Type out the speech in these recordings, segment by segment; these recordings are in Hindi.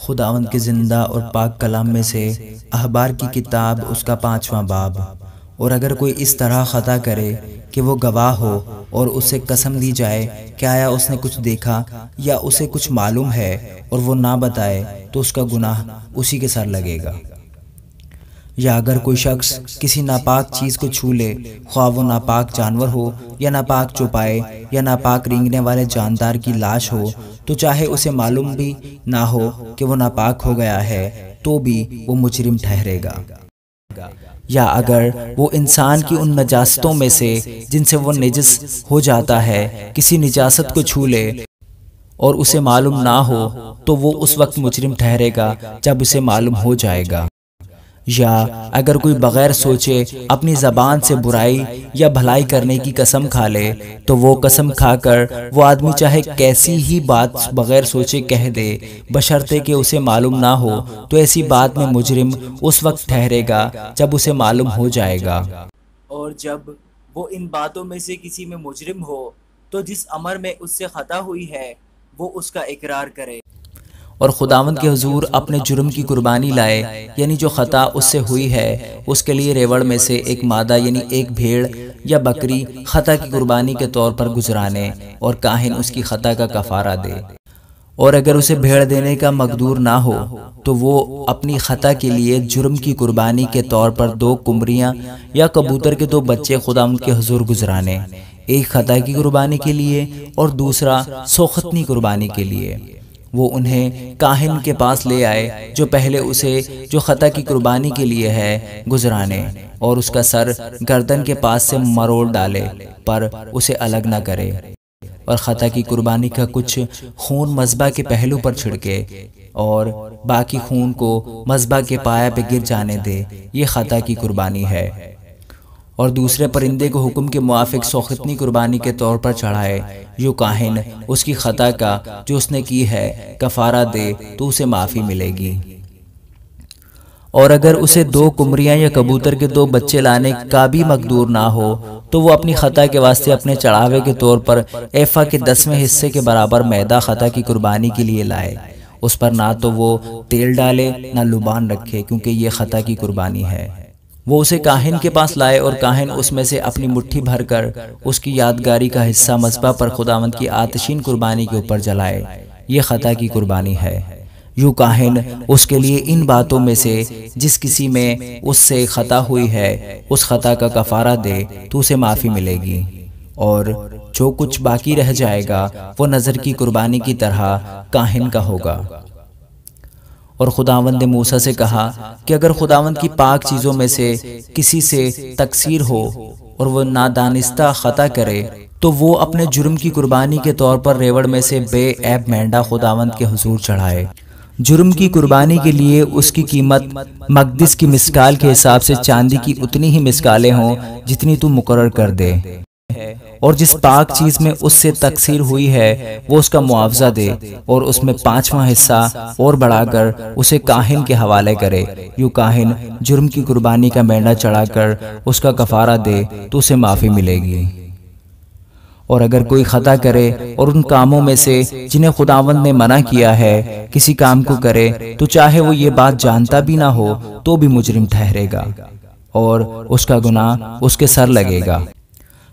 खुदावंद के ज़िंदा और पाक कलाम में से अहबार की किताब उसका 5वां बाब। और अगर कोई इस तरह ख़ता करे कि वो गवाह हो और उसे कसम दी जाए कि आया उसने कुछ देखा या उसे कुछ मालूम है और वो ना बताए तो उसका गुनाह उसी के सर लगेगा। या अगर कोई शख्स किसी नापाक चीज़ को छू ले, ख्वाह वो नापाक जानवर हो या नापाक चौपाए या नापाक रेंगने वाले जानदार की लाश हो, तो चाहे उसे मालूम भी ना हो कि वो नापाक हो गया है तो भी वो मुजरिम ठहरेगा। या अगर वो इंसान की उन नजासतों में से जिनसे वो निजस हो जाता है किसी निजासत को छू ले और उसे मालूम ना हो, तो वो उस वक्त मुजरिम ठहरेगा जब उसे मालूम हो जाएगा। या अगर कोई बगैर सोचे अपनी ज़बान से बुराई या भलाई करने की कसम खा ले, तो वो कसम खाकर वो आदमी चाहे कैसी ही बात बगैर सोचे कह दे, बशर्ते कि उसे मालूम ना हो, तो ऐसी बात में मुजरिम उस वक्त ठहरेगा जब उसे मालूम हो जाएगा। और जब वो इन बातों में से किसी में मुजरिम हो, तो जिस अमर में उससे खता हुई है वो उसका इकरार करे और खुदावंद के हुजूर अपने जुर्म की कुर्बानी लाए, यानी जो ख़ता उससे हुई है उसके लिए रेवड़ में से एक मादा यानी एक भेड़ या बकरी ख़ता की कुर्बानी के तौर पर गुजराने और काहिन उसकी ख़ता का कफ़ारा दे। और अगर उसे भेड़ देने का मकदूर ना हो, तो वो अपनी ख़ता के लिए जुर्म की कुर्बानी के तौर पर 2 कुमरियाँ या कबूतर के 2 बच्चे खुदावंद के हुजूर गुजराने, एक ख़ता की कुर्बानी के लिए और दूसरा सोखतनी कुर्बानी के लिए। वो उन्हें काहिन के पास ले आए जो पहले उसे जो ख़ता की कुर्बानी के लिए है गुजराने, और उसका सर गर्दन के पास से मरोड़ डाले पर उसे अलग न करे, और ख़ता की कुर्बानी का कुछ खून मज़बा के पहलू पर छिड़के और बाकी खून को मज़बा के पाया पे गिर जाने दे। ये ख़ता की कुर्बानी है। और दूसरे परिंदे को हुक्म के मुआफिक सोखतनी कुर्बानी के तौर पर चढ़ाए, जो काहिन उसकी ख़ता का जो उसने की है कफ़ारा दे तो उसे माफ़ी मिलेगी। और अगर उसे 2 कुमरियाँ या कबूतर के 2 बच्चे लाने का भी मकदूर ना हो, तो वो अपनी ख़ता के वास्ते अपने चढ़ावे के तौर पर एफ़ा के 10वें हिस्से के बराबर मैदा ख़ता की कुर्बानी के लिए लाए। उस पर ना तो वो तेल डाले ना लुबान रखे, क्योंकि ये ख़ता की कुर्बानी है। वो उसे काहिन के पास लाए और काहिन उसमें से अपनी मुट्ठी भरकर उसकी यादगारी का हिस्सा मज़बा पर खुदावंद की आतशीन कुर्बानी के ऊपर जलाए। ये ख़ता की कुर्बानी है। यूँ काहिन उसके लिए इन बातों में से जिस किसी में उससे ख़ता हुई है उस ख़ता का कफ़ारा दे तो उसे माफ़ी मिलेगी, और जो कुछ बाकी रह जाएगा वो नज़र की कुर्बानी की तरह काहिन का होगा। और खुदावंद ने मूसा से कहा कि अगर खुदावंद की पाक चीज़ों में से किसी से तकसीर हो और वो नादानिस्ता ख़ता करे, तो वो अपने जुर्म की कुर्बानी के तौर पर रेवड़ में से बेऐब मेंढा खुदावंद के हुजूर चढ़ाए। जुर्म की कुर्बानी के लिए उसकी कीमत मकदिस की मिसकाल के हिसाब से चांदी की उतनी ही मिसकालें हों जितनी तू मुकर्रर कर दे, और जिस पाक चीज़ में उससे तकसीर हुई है वो उसका मुआवजा दे, और उसमें 5वां हिस्सा और बढ़ाकर उसे काहिन के हवाले करे। यूँ काहिन जुर्म की कुर्बानी का मेंढा चढ़ाकर उसका कफ़ारा दे तो उसे माफ़ी मिलेगी। और अगर कोई ख़ता करे और उन कामों में से जिन्हें खुदावंद ने मना किया है किसी काम को करे, तो चाहे वो ये बात जानता भी ना हो तो भी मुजरिम ठहरेगा और उसका गुनाह उसके सर लगेगा।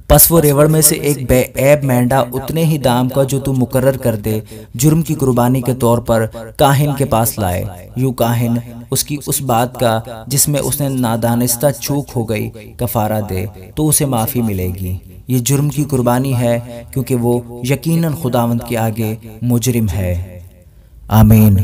बस वो रेवड़ में से एक बेऐब मेंढा उतने ही दाम का जो तू मुकर्रर कर दे जुर्म की कुर्बानी के तौर पर काहिन के पास लाए। यूँ काहिन उसकी उस बात का जिसमें उसने नादानिस्ता चूक हो गई कफ़ारा दे तो उसे माफ़ी मिलेगी। ये जुर्म की कुर्बानी है क्योंकि वो यकीनन खुदावंद के आगे मुजरिम है। आमीन।